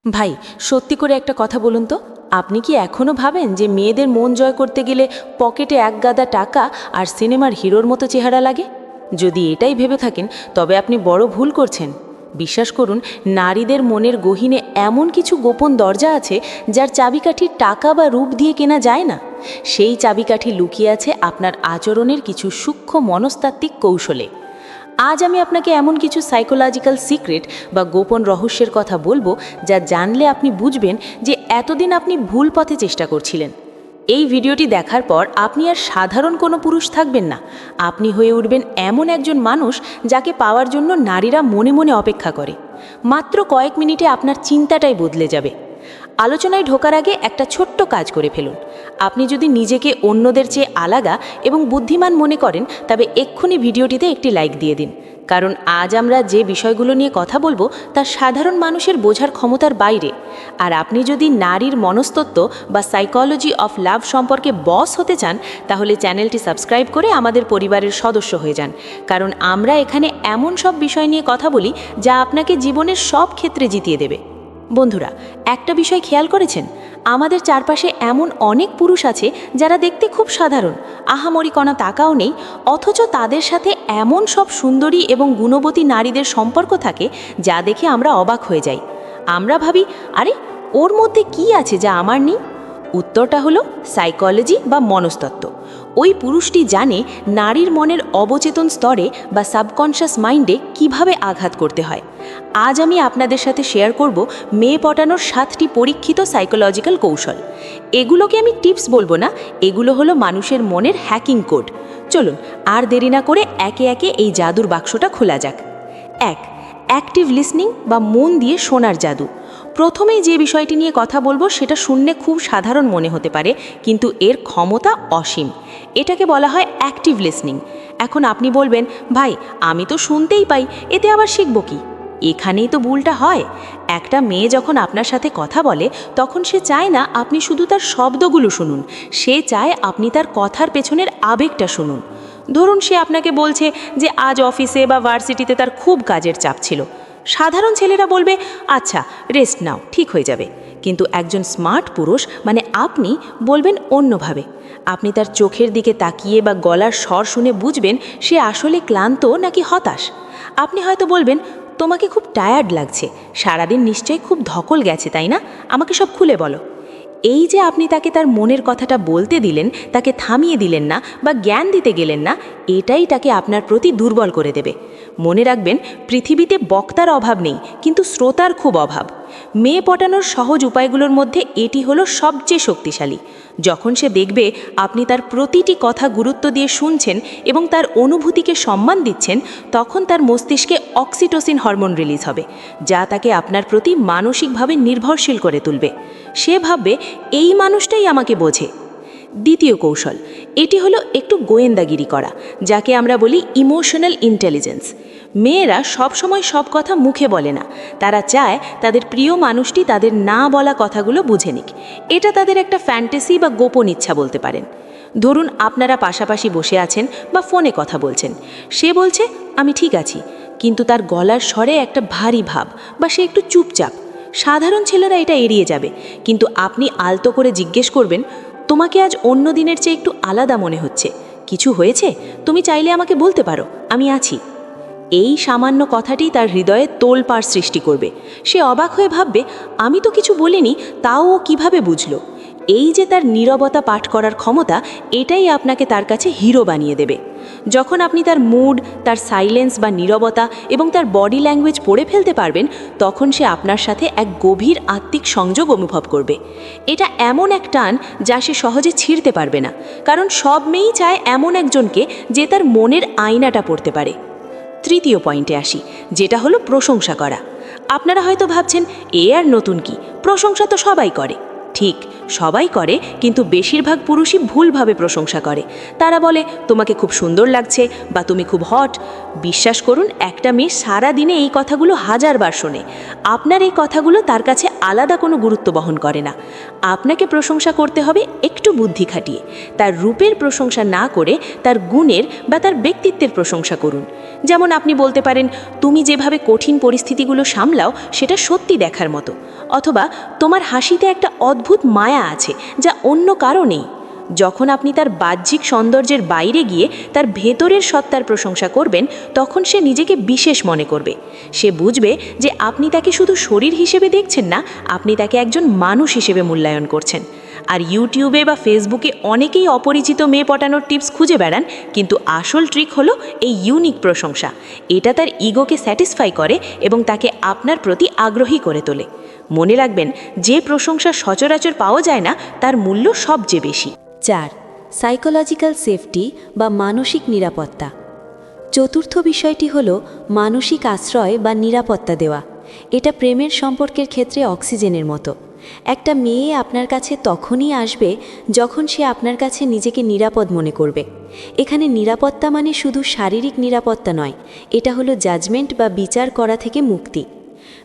ভাই, সত্যি করে একটা কথা বলুন তো, আপনি কি এখনও ভাবেন যে মেয়েদের মন জয় করতে গেলে পকেটে এক গাদা টাকা আর সিনেমার হিরোর মতো চেহারা লাগে? যদি এটাই ভেবে থাকেন তবে আপনি বড় ভুল করছেন। বিশ্বাস করুন, নারীদের মনের গহীনে এমন কিছু গোপন দরজা আছে যার চাবিকাঠি টাকা বা রূপ দিয়ে কেনা যায় না। সেই চাবিকাঠি লুকিয়ে আছে আপনার আচরণের কিছু সূক্ষ্ম মনস্তাত্ত্বিক কৌশলে। আজ আমি আপনাকে এমন কিছু সাইকোলজিক্যাল সিক্রেট বা গোপন রহস্যের কথা বলবো যা জানলে আপনি বুঝবেন যে এতদিন আপনি ভুল পথে চেষ্টা করছিলেন। এই ভিডিওটি দেখার পর আপনি আর সাধারণ কোনো পুরুষ থাকবেন না, আপনি হয়ে উঠবেন এমন একজন মানুষ যাকে পাওয়ার জন্য নারীরা মনে মনে অপেক্ষা করে। মাত্র কয়েক মিনিটে আপনার চিন্তাটাই বদলে যাবে। আলোচনায় ঢোকার আগে একটা ছোট্ট কাজ করে ফেলুন। আপনি যদি নিজেকে অন্যদের চেয়ে আলাদা এবং বুদ্ধিমান মনে করেন তবে এক্ষুনি ভিডিওটিতে একটি লাইক দিয়ে দিন, কারণ আজ আমরা যে বিষয়গুলো নিয়ে কথা বলবো তা সাধারণ মানুষের বোঝার ক্ষমতার বাইরে। আর আপনি যদি নারীর মনস্তত্ত্ব বা সাইকোলজি অফ লাভ সম্পর্কে বস হতে চান তাহলে চ্যানেলটি সাবস্ক্রাইব করে আমাদের পরিবারের সদস্য হয়ে যান, কারণ আমরা এখানে এমন সব বিষয় নিয়ে কথা বলি যা আপনাকে জীবনের সব ক্ষেত্রে জিতিয়ে দেবে। বন্ধুরা, একটা বিষয় খেয়াল করেছেন, আমাদের চারপাশে এমন অনেক পুরুষ আছে যারা দেখতে খুব সাধারণ, আহামরি কোনো টাকাও নেই, অথচ তাদের সাথে এমন সব সুন্দরী এবং গুণবতী নারীদের সম্পর্ক থাকে যা দেখে আমরা অবাক হয়ে যাই। আমরা ভাবি, আরে ওর মধ্যে কি আছে যা আমার নেই? উত্তরটা হলো সাইকোলজি বা মনস্তত্ত্ব। ওই পুরুষটি জানে নারীর মনের অবচেতন স্তরে বা সাবকনশাস মাইন্ডে কিভাবে আঘাত করতে হয়। আজ আমি আপনাদের সাথে শেয়ার করব মেয়ে পটানোর 7টি পরীক্ষিত সাইকোলজিক্যাল কৌশল। এগুলোকে আমি টিপস বলবো না, এগুলো হলো মানুষের মনের হ্যাকিং কোড। চলুন আর দেরি না করে একে একে এই জাদুর বাক্সটা খোলা যাক। 1. অ্যাক্টিভ লিসনিং বা মন দিয়ে শোনার জাদু। প্রথমেই যে বিষয়টি নিয়ে কথা বলবো সেটা শুনলে খুব সাধারণ মনে হতে পারে, কিন্তু এর ক্ষমতা অসীম। এটাকে বলা হয় অ্যাক্টিভ লিসনিং। এখন আপনি বলবেন, ভাই আমি তো শুনতেই পাই, এতে আবার শিখব কি? এখানেই তো ভুলটা হয়। একটা মেয়ে যখন আপনার সাথে কথা বলে তখন সে চায় না আপনি শুধু তার শব্দগুলো শুনুন, সে চায় আপনি তার কথার পেছনের আবেগটা শুনুন। ধরুন সে আপনাকে বলছে যে আজ অফিসে বা ভার্সিটিতে তার খুব কাজের চাপ ছিল। সাধারণ ছেলেরা বলবে, আচ্ছা রেস্ট নাও, ঠিক হয়ে যাবে। কিন্তু একজন স্মার্ট পুরুষ মানে আপনি বলবেন অন্যভাবে। আপনি তার চোখের দিকে তাকিয়ে বা গলার স্বর শুনে বুঝবেন সে আসলে ক্লান্ত নাকি হতাশ। আপনি হয়তো বলবেন, তোমাকে খুব টায়ার্ড লাগছে, সারাদিন নিশ্চয়ই খুব ধকল গেছে তাই না, আমাকে সব খুলে বলো। এই যে আপনি তাকে তার মনের কথাটা বলতে দিলেন, তাকে থামিয়ে দিলেন না বা জ্ঞান দিতে গেলেন না, এটাই তাকে আপনার প্রতি দুর্বল করে দেবে। মনে রাখবেন, পৃথিবীতে বক্তার অভাব নেই, কিন্তু শ্রোতার খুব অভাব। মেয়ে পটানোর সহজ উপায়গুলোর মধ্যে এটি হলো সবচেয়ে শক্তিশালী। যখন সে দেখবে আপনি তার প্রতিটি কথা গুরুত্ব দিয়ে শুনছেন এবং তার অনুভূতিকে সম্মান দিচ্ছেন, তখন তার মস্তিষ্কে অক্সিটোসিন হরমোন রিলিজ হবে, যা তাকে আপনার প্রতি মানসিকভাবে নির্ভরশীল করে তুলবে। সে ভাববে, এই মানুষটাই আমাকে বোঝে। দ্বিতীয় কৌশল, এটি হলো একটু গোয়েন্দাগিরি করা, যাকে আমরা বলি ইমোশনাল ইন্টেলিজেন্স। মেয়েরা সবসময় সব কথা মুখে বলে না, তারা চায় তাদের প্রিয় মানুষটি তাদের না বলা কথাগুলো বুঝে নিক। এটা তাদের একটা ফ্যান্টাসি বা গোপন ইচ্ছা বলতে পারেন। ধরুন আপনারা পাশাপাশি বসে আছেন বা ফোনে কথা বলছেন, সে বলছে আমি ঠিক আছি, কিন্তু তার গলার স্বরে একটা ভারী ভাব বা সে একটু চুপচাপ। সাধারণ ছেলেরা এটা এড়িয়ে যাবে, কিন্তু আপনি আলতো করে জিজ্ঞেস করবেন, তোমাকে আজ অন্য দিনের চেয়ে একটু আলাদা মনে হচ্ছে, কিছু হয়েছে? তুমি চাইলে আমাকে বলতে পারো, আমি আছি। এই সামান্য কথাটি তার হৃদয়ে তোলপাড় সৃষ্টি করবে। সে অবাক হয়ে ভাববে, আমি তো কিছু বলিনি, তাও ও কীভাবে বুঝলো? এই যে তার নীরবতা পাঠ করার ক্ষমতা, এটাই আপনাকে তার কাছে হিরো বানিয়ে দেবে। যখন আপনি তার মুড, তার সাইলেন্স বা নীরবতা এবং তার বডি ল্যাঙ্গুয়েজ পড়ে ফেলতে পারবেন, তখন সে আপনার সাথে এক গভীর আত্মিক সংযোগ অনুভব করবে। এটা এমন এক টান যা সে সহজে ছিঁড়তে পারবে না, কারণ সব মেয়েই চায় এমন একজনকে যে তার মনের আয়নাটা পড়তে পারে। তৃতীয় পয়েন্টে আসি, যেটা হলো প্রশংসা করা। আপনারা হয়তো ভাবছেন, এ আর নতুন কি, প্রশংসা তো সবাই করে। ঠিক, সবাই করে, কিন্তু বেশিরভাগ পুরুষই ভুলভাবে প্রশংসা করে। তারা বলে, তোমাকে খুব সুন্দর লাগছে বা তুমি খুব হট। বিশ্বাস করুন, একটা মেয়ে সারা দিনে এই কথাগুলো 1000 বার শোনে। আপনার এই কথাগুলো তার কাছে আলাদা কোনো গুরুত্ব বহন করে না। আপনাকে প্রশংসা করতে হবে একটু বুদ্ধি খাটিয়ে। তার রূপের প্রশংসা না করে তার গুণের বা তার ব্যক্তিত্বের প্রশংসা করুন। যেমন আপনি বলতে পারেন, তুমি যেভাবে কঠিন পরিস্থিতিগুলো সামলাও সেটা সত্যি দেখার মতো, অথবা তোমার হাসিতে একটা অদ্ভুত মায়া আছে যা অন্য কারো নেই। যখন আপনি তার বাহ্যিক সৌন্দর্যের বাইরে গিয়ে তার ভেতরের সত্তার প্রশংসা করবেন, তখন সে নিজেকে বিশেষ মনে করবে। সে বুঝবে যে আপনি তাকে শুধু শরীর হিসেবে দেখছেন না, আপনি তাকে একজন মানুষ হিসেবে মূল্যায়ন করছেন। আর ইউটিউবে বা ফেসবুকে অনেকেই অপরিচিত মেয়ে পটানোর টিপস খুঁজে বেড়ান, কিন্তু আসল ট্রিক হলো এই ইউনিক প্রশংসা। এটা তার ইগোকে স্যাটিসফাই করে এবং তাকে আপনার প্রতি আগ্রহী করে তোলে। মনে রাখবেন, যে প্রশংসা সচরাচর পাওয়া যায় না তার মূল্য সবচেয়ে বেশি। 4. সাইকোলজিক্যাল সেফটি বা মানসিক নিরাপত্তা। চতুর্থ বিষয়টি হল মানসিক আশ্রয় বা নিরাপত্তা দেওয়া। এটা প্রেমের সম্পর্কের ক্ষেত্রে অক্সিজেনের মতো। একটা মেয়ে আপনার কাছে তখনই আসবে যখন সে আপনার কাছে নিজেকে নিরাপদ মনে করবে। এখানে নিরাপত্তা মানে শুধু শারীরিক নিরাপত্তা নয়, এটা হলো জাজমেন্ট বা বিচার করা থেকে মুক্তি।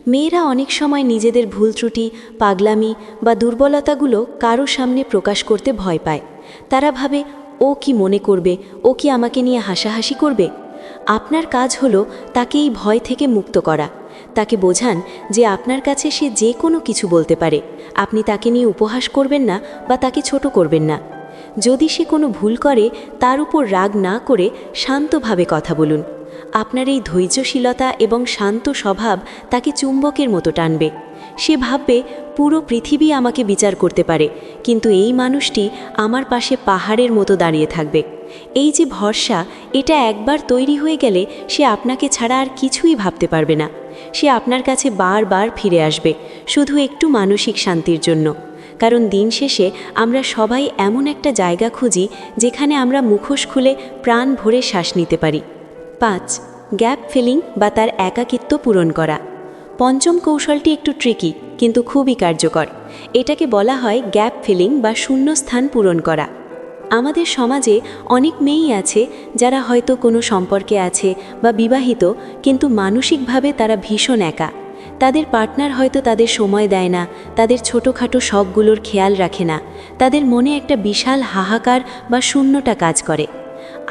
মেয়েরা অনেক সময় নিজেদের ভুল ত্রুটি, পাগলামি বা দুর্বলতাগুলো কারো সামনে প্রকাশ করতে ভয় পায়। তারা ভাবে, ও কি মনে করবে, ও কি আমাকে নিয়ে হাসাহাসি করবে। আপনার কাজ হলো তাকে এই ভয় থেকে মুক্ত করা। তাকে বোঝান যে আপনার কাছে সে যে কোনো কিছু বলতে পারে। আপনি তাকে নিয়ে উপহাস করবেন না বা তাকে ছোট করবেন না। যদি সে কোনো ভুল করে, তার উপর রাগ না করে শান্তভাবে কথা বলুন। আপনার এই ধৈর্যশীলতা এবং শান্ত স্বভাব তাকে চুম্বকের মতো টানবে। সে ভাববে, পুরো পৃথিবী আমাকে বিচার করতে পারে, কিন্তু এই মানুষটি আমার পাশে পাহাড়ের মতো দাঁড়িয়ে থাকবে। এই যে ভরসা, এটা একবার তৈরি হয়ে গেলে সে আপনাকে ছাড়া আর কিছুই ভাবতে পারবে না। সে আপনার কাছে বারবার ফিরে আসবে, শুধু একটু মানসিক শান্তির জন্য। কারণ দিন শেষে আমরা সবাই এমন একটা জায়গা খুঁজি যেখানে আমরা মুখোশ খুলে প্রাণ ভরে শ্বাস নিতে পারি। 5. গ্যাপ ফিলিং বা তার একাকিত্ব পূরণ করা। পঞ্চম কৌশলটি একটু ট্রিকি কিন্তু খুবই কার্যকর। এটাকে বলা হয় গ্যাপ ফিলিং বা শূন্যস্থান পূরণ করা। আমাদের সমাজে অনেক মেয়েই আছে যারা হয়তো কোনো সম্পর্কে আছে বা বিবাহিত, কিন্তু মানসিকভাবে তারা ভীষণ একা। তাদের পার্টনার হয়তো তাদের সময় দেয় না, তাদের ছোটোখাটো শখগুলোর খেয়াল রাখে না, তাদের মনে একটা বিশাল হাহাকার বা শূন্যতা কাজ করে।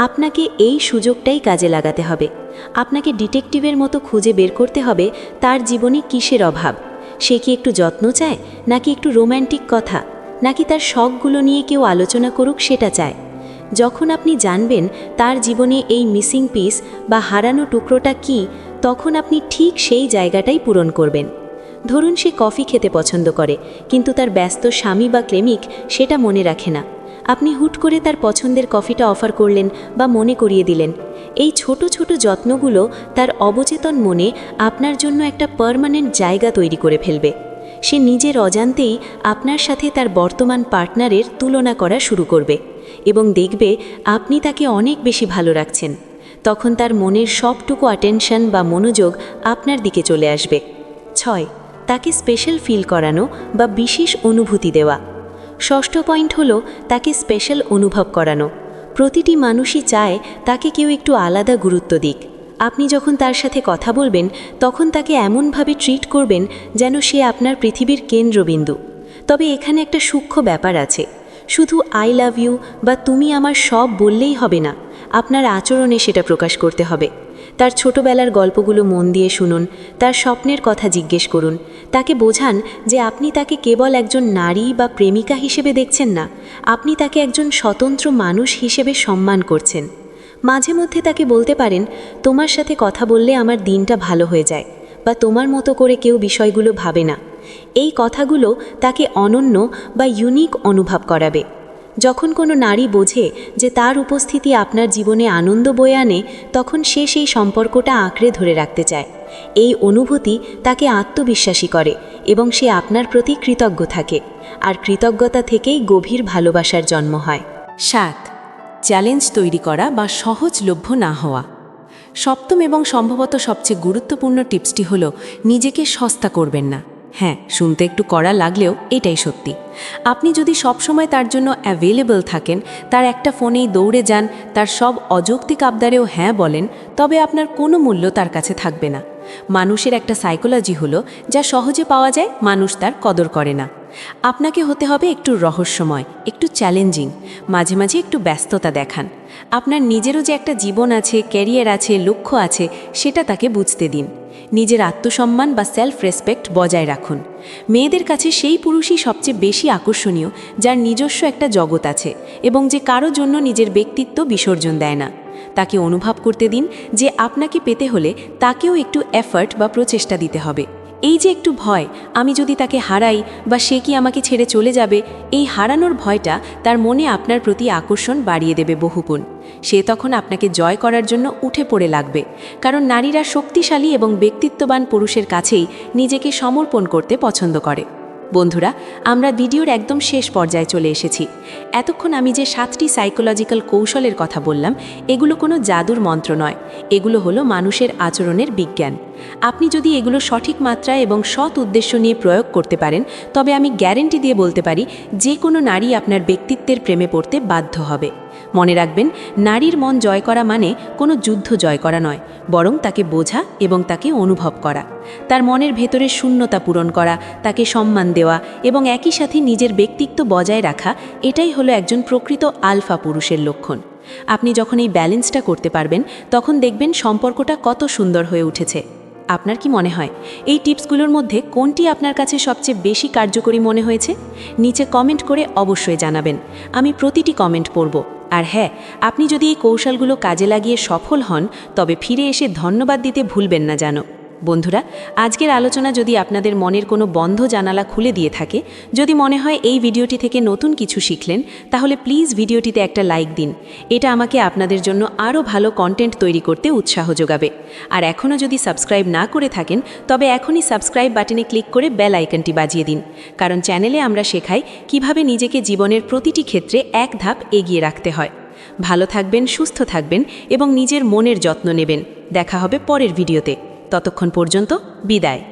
আপনাকে এই সুযোগটাই কাজে লাগাতে হবে। আপনাকে ডিটেকটিভের মতো খুঁজে বের করতে হবে তার জীবনে কিসের অভাব। সে কি একটু যত্ন চায়, নাকি একটু রোম্যান্টিক কথা, নাকি তার শখগুলো নিয়ে কেউ আলোচনা করুক সেটা চায়। যখন আপনি জানবেন তার জীবনে এই মিসিং পিস বা হারানো টুকরোটা কি, তখন আপনি ঠিক সেই জায়গাটাই পূরণ করবেন। ধরুন সে কফি খেতে পছন্দ করে, কিন্তু তার ব্যস্ত স্বামী বা প্রেমিক সেটা মনে রাখে না। আপনি হুট করে তার পছন্দের কফিটা অফার করলেন বা মনে করিয়ে দিলেন। এই ছোট ছোট যত্নগুলো তার অবচেতন মনে আপনার জন্য একটা পার্মানেন্ট জায়গা তৈরি করে ফেলবে। সে নিজের অজান্তেই আপনার সাথে তার বর্তমান পার্টনারের তুলনা করা শুরু করবে এবং দেখবে আপনি তাকে অনেক বেশি ভালো রাখছেন। তখন তার মনের সবটুকু অ্যাটেনশন বা মনোযোগ আপনার দিকে চলে আসবে। 6. তাকে স্পেশাল ফিল করানো বা বিশেষ অনুভূতি দেওয়া। ষষ্ঠ পয়েন্ট হলো তাকে স্পেশাল অনুভব করানো। প্রতিটি মানুষই চায় তাকে কেউ একটু আলাদা গুরুত্ব দিক। আপনি যখন তার সাথে কথা বলবেন, তখন তাকে এমনভাবে ট্রিট করবেন যেন সে আপনার পৃথিবীর কেন্দ্রবিন্দু। তবে এখানে একটা সূক্ষ্ম ব্যাপার আছে। শুধু আই লাভ ইউ বা তুমি আমার সব বললেই হবে না, আপনার আচরণে সেটা প্রকাশ করতে হবে। তার ছোটবেলার গল্পগুলো মন দিয়ে শুনুন, তার স্বপ্নের কথা জিজ্ঞেস করুন। তাকে বোঝান যে আপনি তাকে কেবল একজন নারী বা প্রেমিকা হিসেবে দেখছেন না, আপনি তাকে একজন স্বতন্ত্র মানুষ হিসেবে সম্মান করছেন। মাঝে মধ্যে তাকে বলতে পারেন, তোমার সাথে কথা বললে আমার দিনটা ভালো হয়ে যায়, বা তোমার মতো করে কেউ বিষয়গুলো ভাবে না। এই কথাগুলো তাকে অনন্য বা ইউনিক অনুভব করাবে। যখন কোনো নারী বোঝে যে তার উপস্থিতি আপনার জীবনে আনন্দ বয়ে আনে, তখন সে সেই সম্পর্কটা আঁকড়ে ধরে রাখতে চায়। এই অনুভূতি তাকে আত্মবিশ্বাসী করে এবং সে আপনার প্রতি কৃতজ্ঞ থাকে, আর কৃতজ্ঞতা থেকেই গভীর ভালোবাসার জন্ম হয়। 7. চ্যালেঞ্জ তৈরি করা বা সহজলভ্য না হওয়া। সপ্তম এবং সম্ভবত সবচেয়ে গুরুত্বপূর্ণ টিপসটি হলো নিজেকে সস্তা করবেন না। হ্যাঁ, শুনতে একটু কড়া লাগলেও এটাই সত্যি। আপনি যদি সবসময় তার জন্য অ্যাভেলেবল থাকেন, তার একটা ফোনেই দৌড়ে যান, তার সব অযৌক্তিক আবদারেও হ্যাঁ বলেন, তবে আপনার কোনো মূল্য তার কাছে থাকবে না। মানুষের একটা সাইকোলজি হলো, যা সহজে পাওয়া যায় মানুষ তার কদর করে না। আপনাকে হতে হবে একটু রহস্যময়, একটু চ্যালেঞ্জিং, মাঝে মাঝে একটু ব্যস্ততা দেখান। আপনার নিজেরও যে একটা জীবন আছে, ক্যারিয়ার আছে, লক্ষ্য আছে, সেটা তাকে বুঝতে দিন। নিজের আত্মসম্মান বা সেলফ রেসপেক্ট বজায় রাখুন। মেয়েদের কাছে সেই পুরুষই সবচেয়ে বেশি আকর্ষণীয় যার নিজস্ব একটা জগৎ আছে এবং যে কারো জন্য নিজের ব্যক্তিত্ব বিসর্জন দেয় না। তাকে অনুভব করতে দিন যে আপনাকে পেতে হলে তাকেও একটু এফর্ট বা প্রচেষ্টা দিতে হবে। এই যে একটু ভয়, আমি যদি তাকে হারাই বা সে কি আমাকে ছেড়ে চলে যাবে, এই হারানোর ভয়টা তার মনে আপনার প্রতি আকর্ষণ বাড়িয়ে দেবে বহুগুণ। সে তখন আপনাকে জয় করার জন্য উঠে পড়ে লাগবে, কারণ নারীরা শক্তিশালী এবং ব্যক্তিত্ববান পুরুষের কাছেই নিজেকে সমর্পণ করতে পছন্দ করে। বন্ধুরা, আমরা ভিডিওর একদম শেষ পর্যায়ে চলে এসেছি। এতক্ষণ আমি যে 7টি সাইকোলজিক্যাল কৌশলের কথা বললাম, এগুলো কোনো জাদুর মন্ত্র নয়, এগুলো হলো মানুষের আচরণের বিজ্ঞান। আপনি যদি এগুলো সঠিক মাত্রায় এবং সৎ উদ্দেশ্য নিয়ে প্রয়োগ করতে পারেন, তবে আমি গ্যারেন্টি দিয়ে বলতে পারি যে কোনো নারী আপনার ব্যক্তিত্বের প্রেমে পড়তে বাধ্য হবে। মনে রাখবেন, নারীর মন জয় করা মানে কোনো যুদ্ধ জয় করা নয়, বরং তাকে বোঝা এবং তাকে অনুভব করা, তার মনের ভেতরে শূন্যতা পূরণ করা, তাকে সম্মান দেওয়া এবং একই সাথে নিজের ব্যক্তিত্ব বজায় রাখা, এটাই হলো একজন প্রকৃত আলফা পুরুষের লক্ষণ। আপনি যখন এই ব্যালেন্সটা করতে পারবেন, তখন দেখবেন সম্পর্কটা কত সুন্দর হয়ে উঠেছে। আপনার কি মনে হয় এই টিপসগুলোর মধ্যে কোনটি আপনার কাছে সবচেয়ে বেশি কার্যকরী মনে হয়েছে? নিচে কমেন্ট করে অবশ্যই জানাবেন, আমি প্রতিটি কমেন্ট পড়ব। আর হ্যাঁ, আপনি যদি এই কৌশলগুলো কাজে লাগিয়ে সফল হন, তবে ফিরে এসে ধন্যবাদ দিতে ভুলবেন না জানো। বন্ধুরা, আজকের আলোচনা যদি আপনাদের মনের কোনো বন্ধ জানালা খুলে দিয়ে থাকে, যদি মনে হয় এই ভিডিওটি থেকে নতুন কিছু শিখলেন, তাহলে প্লিজ ভিডিওটিতে একটা লাইক দিন। এটা আমাকে আপনাদের জন্য আরও ভালো কন্টেন্ট তৈরি করতে উৎসাহ যোগাবে। আর এখনও যদি সাবস্ক্রাইব না করে থাকেন, তবে এখনই সাবস্ক্রাইব বাটনে ক্লিক করে বেল আইকনটি বাজিয়ে দিন, কারণ চ্যানেলে আমরা শেখাই কিভাবে নিজেকে জীবনের প্রতিটি ক্ষেত্রে এক ধাপ এগিয়ে রাখতে হয়। ভালো থাকবেন, সুস্থ থাকবেন এবং নিজের মনের যত্ন নেবেন। দেখা হবে পরের ভিডিওতে। ততক্ষণ পর্যন্ত বিদায়।